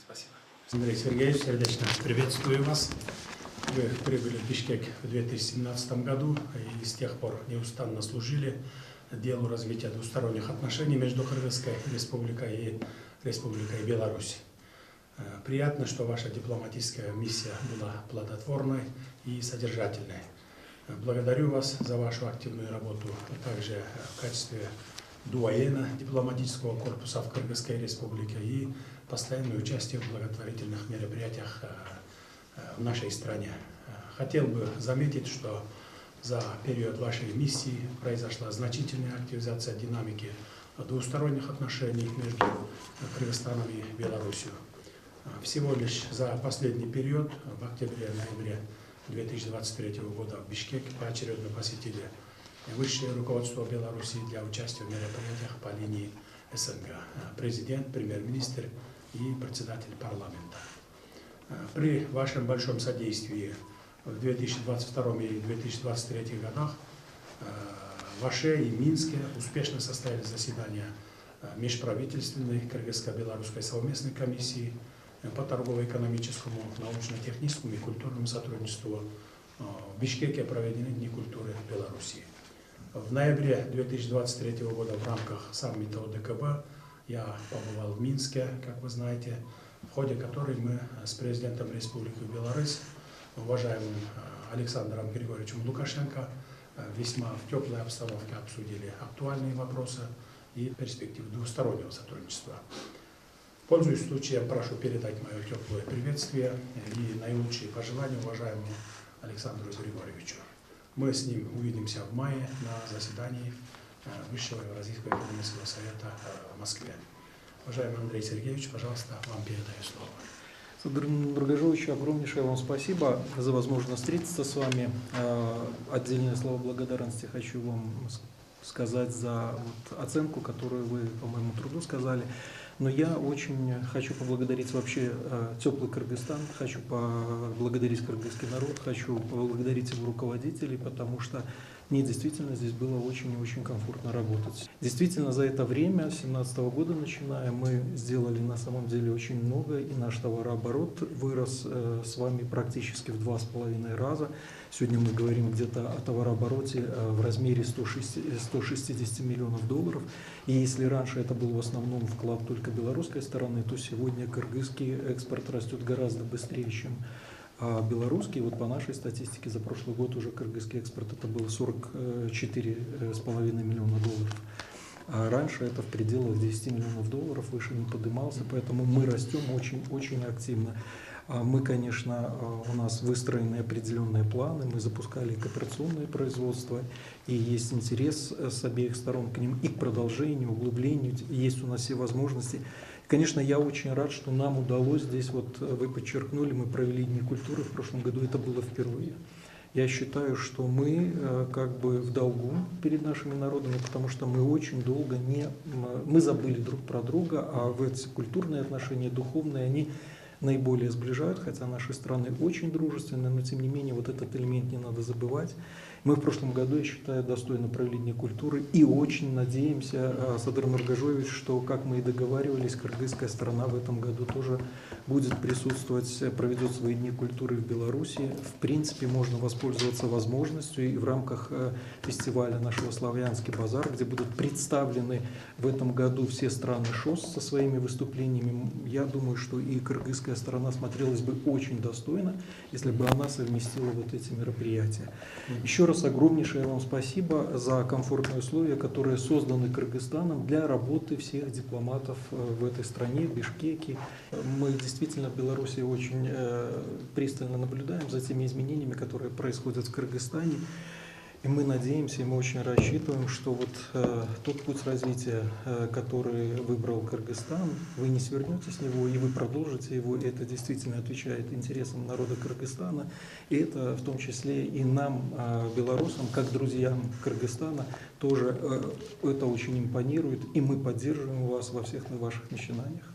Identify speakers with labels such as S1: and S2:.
S1: Спасибо.
S2: Андрей Сергеевич, сердечно приветствую вас. Вы прибыли в Бишкек в 2017 году и с тех пор неустанно служили делу развития двусторонних отношений между Кыргызской республикой и Республикой Беларусь. Приятно, что ваша дипломатическая миссия была плодотворной и содержательной. Благодарю вас за вашу активную работу, также в качестве дуаена дипломатического корпуса в Кыргызской республике и постоянное участие в благотворительных мероприятиях в нашей стране. Хотел бы заметить, что за период вашей миссии произошла значительная активизация динамики двусторонних отношений между Кыргызстаном и Беларусью. Всего лишь за последний период, в октябре-ноябре 2023 года в Бишкек поочередно посетили высшее руководство Беларуси для участия в мероприятиях по линии СНГ, президент, премьер-министр и председатель парламента. При вашем большом содействии в 2022 и 2023 годах в Аше и Минске успешно состоялись заседания межправительственной кыргызско-белорусской совместной комиссии по торгово-экономическому, научно-техническому и культурному сотрудничеству. В Бишкеке проведены Дни культуры Беларуси. В ноябре 2023 года в рамках саммита ОДКБ я побывал в Минске, как вы знаете, в ходе которой мы с президентом Республики Беларусь, уважаемым Александром Григорьевичем Лукашенко, весьма в теплой обстановке обсудили актуальные вопросы и перспективы двустороннего сотрудничества. Пользуясь случаем, прошу передать мое теплое приветствие и наилучшие пожелания уважаемому Александру Григорьевичу. Мы с ним увидимся в мае на заседании Высшего Евразийского экономического совета в Москве. Уважаемый Андрей Сергеевич, пожалуйста, вам передаю слово.
S3: Садыр Нургажевич, огромнейшее вам спасибо за возможность встретиться с вами. Отдельное слово благодарности хочу вам сказать за оценку, которую вы по моему труду сказали. Но я очень хочу поблагодарить вообще теплый Кыргызстан, хочу поблагодарить кыргызский народ, хочу поблагодарить его руководителей, потому что мне действительно здесь было очень и очень комфортно работать. Действительно, за это время, с 2017 года начиная, мы сделали на самом деле очень много, и наш товарооборот вырос с вами практически в 2,5 раза. Сегодня мы говорим где-то о товарообороте в размере 160 миллионов долларов. И если раньше это был в основном вклад только белорусской стороны, то сегодня кыргызский экспорт растет гораздо быстрее, чем белорусский. Вот по нашей статистике за прошлый год уже кыргызский экспорт это было 44,5 миллиона долларов. А раньше это в пределах 10 миллионов долларов, выше не поднимался, поэтому мы растем очень активно. Мы, конечно, у нас выстроены определенные планы, мы запускали кооперационное производство, и есть интерес с обеих сторон к ним и к продолжению, углублению, есть у нас все возможности. Конечно, я очень рад, что нам удалось здесь, вот вы подчеркнули, мы провели Дни культуры в прошлом году, это было впервые. Я считаю, что мы как бы в долгу перед нашими народами, потому что мы очень долго мы забыли друг про друга, а в эти культурные отношения, духовные, они наиболее сближают, хотя наши страны очень дружественны, но тем не менее вот этот элемент не надо забывать. Мы в прошлом году, я считаю, достойно провели Дни культуры и очень надеемся, Садыр Нургажевич, что, как мы и договаривались, кыргызская сторона в этом году тоже будет присутствовать, проведет свои Дни культуры в Беларуси. В принципе, можно воспользоваться возможностью и в рамках фестиваля нашего «Славянский базар», где будут представлены в этом году все страны ШОС со своими выступлениями. Я думаю, что и кыргызская сторона смотрелась бы очень достойно, если бы она совместила вот эти мероприятия. Еще раз огромнейшее вам спасибо за комфортные условия, которые созданы Кыргызстаном для работы всех дипломатов в этой стране, в Бишкеке. Мы действительно в Беларуси очень пристально наблюдаем за теми изменениями, которые происходят в Кыргызстане. И мы надеемся, и мы очень рассчитываем, что вот тот путь развития, который выбрал Кыргызстан, вы не свернете с него, и вы продолжите его, и это действительно отвечает интересам народа Кыргызстана, и это в том числе и нам, белорусам, как друзьям Кыргызстана, тоже это очень импонирует, и мы поддерживаем вас во всех ваших начинаниях.